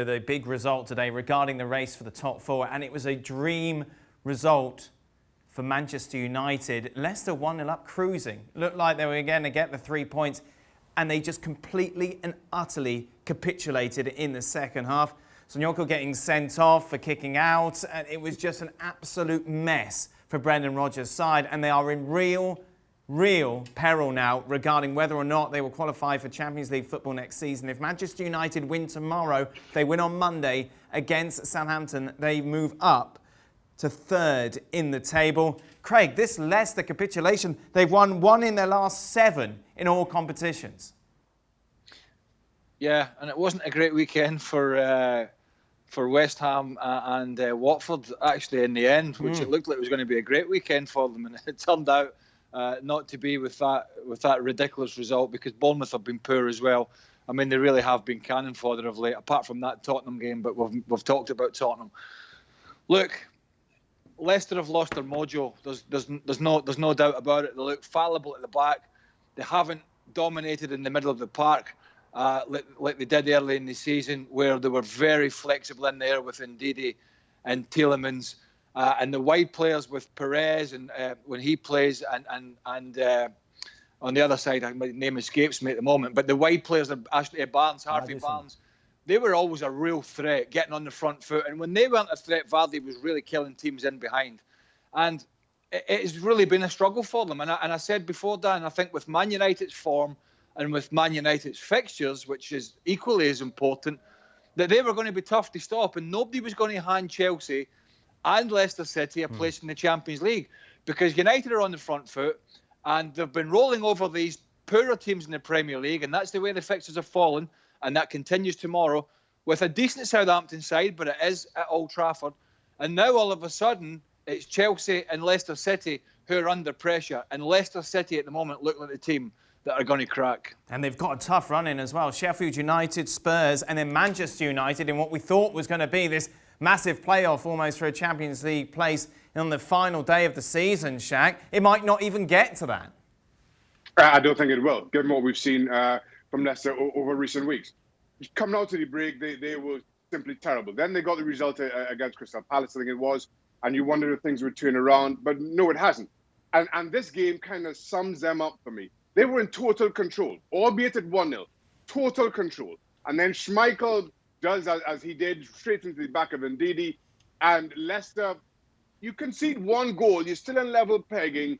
The big result today regarding the race for the top four, and it was a dream result for Manchester United. Leicester 1-0 up, cruising. Looked like they were going to get the 3 points, and they just completely and utterly capitulated in the second half. Sonyoko getting sent off for kicking out, and it was just an absolute mess for Brendan Rodgers' side, and they are in real peril now regarding whether or not they will qualify for Champions League football next season. If Manchester United win tomorrow, they win on Monday against Southampton, they move up to third in the table. Craig, this Leicester capitulation, they've won 1 in their last 7 in all competitions. Yeah, and it wasn't a great weekend for West Ham and Watford, actually, in the end, which it looked like it was going to be a great weekend for them, and it turned out not to be with that ridiculous result, because Bournemouth have been poor as well. I mean, they really have been cannon fodder of late, apart from that Tottenham game, but we've talked about Tottenham. Look, Leicester have lost their mojo. There's no doubt about it. They look fallible at the back. They haven't dominated in the middle of the park like they did early in the season, where they were very flexible in there with Ndidi and Tielemans. And the wide players with Perez and when he plays, and on the other side, my name escapes me at the moment, but the wide players are Ashley Barnes, Harvey Barnes. They were always a real threat, getting on the front foot. And when they weren't a threat, Vardy was really killing teams in behind. And it's really been a struggle for them. And I said before, Dan, I think with Man United's form and with Man United's fixtures, which is equally as important, that they were going to be tough to stop. And nobody was going to hand Chelsea and Leicester City a place in the Champions League, because United are on the front foot and they've been rolling over these poorer teams in the Premier League, and that's the way the fixtures have fallen, and that continues tomorrow with a decent Southampton side, but it is at Old Trafford. And now all of a sudden it's Chelsea and Leicester City who are under pressure, and Leicester City at the moment look like the team that are going to crack. And they've got a tough run in as well. Sheffield United, Spurs, and then Manchester United in what we thought was going to be this massive playoff almost for a Champions League place on the final day of the season, Shaq. It might not even get to that. I don't think it will, given what we've seen from Leicester over recent weeks. Coming out to the break, they were simply terrible. Then they got the result against Crystal Palace, I think it was, and you wondered if things would turn around, but no, it hasn't. And this game kind of sums them up for me. They were in total control, albeit at 1-0, total control. And then Schmeichel does as he did, straight into the back of Ndidi. And Leicester, you concede 1 goal, you're still in level pegging.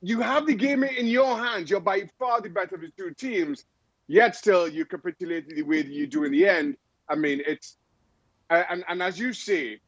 You have the game in your hands. You're by far the better of the two teams, yet still you capitulate the way that you do in the end. I mean, it's... And as you say,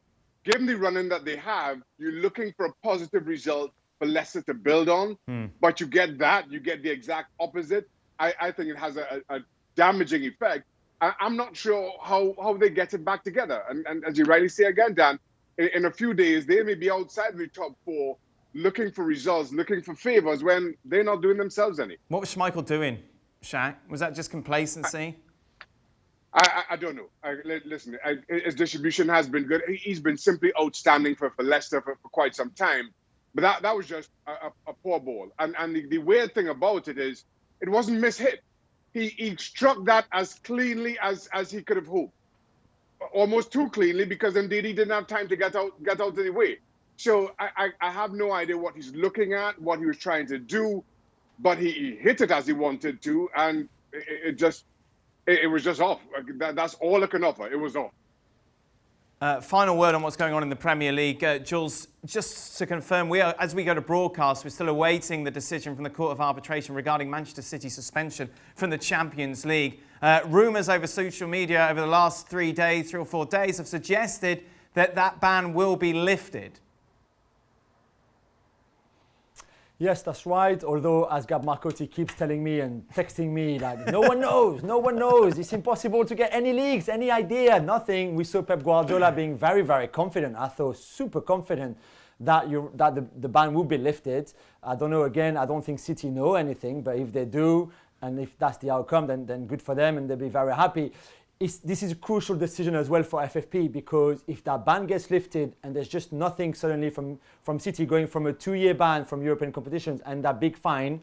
given the running that they have, you're looking for a positive result for Leicester to build on. But you get that, you get the exact opposite. I think it has a damaging effect. I'm not sure how they get it back together. And as you rightly say again, Dan, in a few days, they may be outside the top 4, looking for results, looking for favours, when they're not doing themselves any. What was Schmeichel doing, Shaq? Was that just complacency? I don't know. Listen, his distribution has been good. He's been simply outstanding for Leicester for quite some time. But that was just a poor ball. And the weird thing about it is, it wasn't mishit. He struck that as cleanly as he could have hoped. Almost too cleanly, because indeed he didn't have time to get out of the way. So I have no idea what he's looking at, what he was trying to do, but he hit it as he wanted to, and it was just off. That's all I can offer. It was off. Final word on what's going on in the Premier League. Jules, just to confirm, as we go to broadcast, we're still awaiting the decision from the Court of Arbitration regarding Manchester City's suspension from the Champions League. Rumours over social media over the last 3 or 4 days have suggested that ban will be lifted. Yes, that's right. Although, as Gab Marcotti keeps telling me and texting me, like, no one knows. It's impossible to get any leaks, any idea, nothing. We saw Pep Guardiola being very, very confident. I thought super confident that the ban will be lifted. I don't know, again, I don't think City know anything, but if they do, and if that's the outcome, then good for them and they'll be very happy. This is a crucial decision as well for FFP, because if that ban gets lifted and there's just nothing suddenly from City going from a 2-year ban from European competitions and that big fine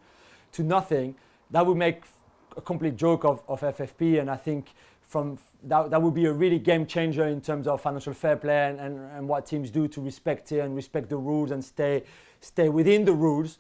to nothing, that would make a complete joke of FFP. And I think that would be a really game changer in terms of financial fair play and what teams do to respect it and respect the rules and stay within the rules,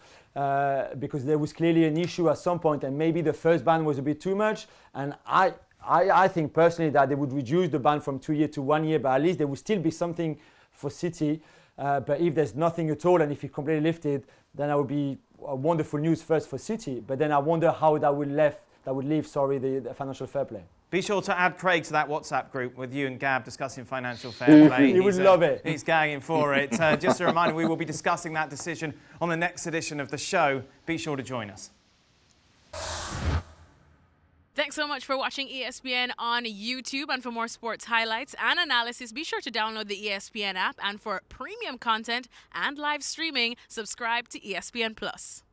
because there was clearly an issue at some point, and maybe the first ban was a bit too much. And I think personally that they would reduce the ban from 2 years to 1 year, but at least there would still be something for City. But if there's nothing at all and if it's completely lifted, then that would be wonderful news first for City. But then I wonder how that would leave the financial fair play. Be sure to add Craig to that WhatsApp group with you and Gab discussing financial fair play. He would love it. He's gagging for it. Just a reminder, we will be discussing that decision on the next edition of the show. Be sure to join us. Thanks so much for watching ESPN on YouTube. And for more sports highlights and analysis, be sure to download the ESPN app. And for premium content and live streaming, subscribe to ESPN Plus.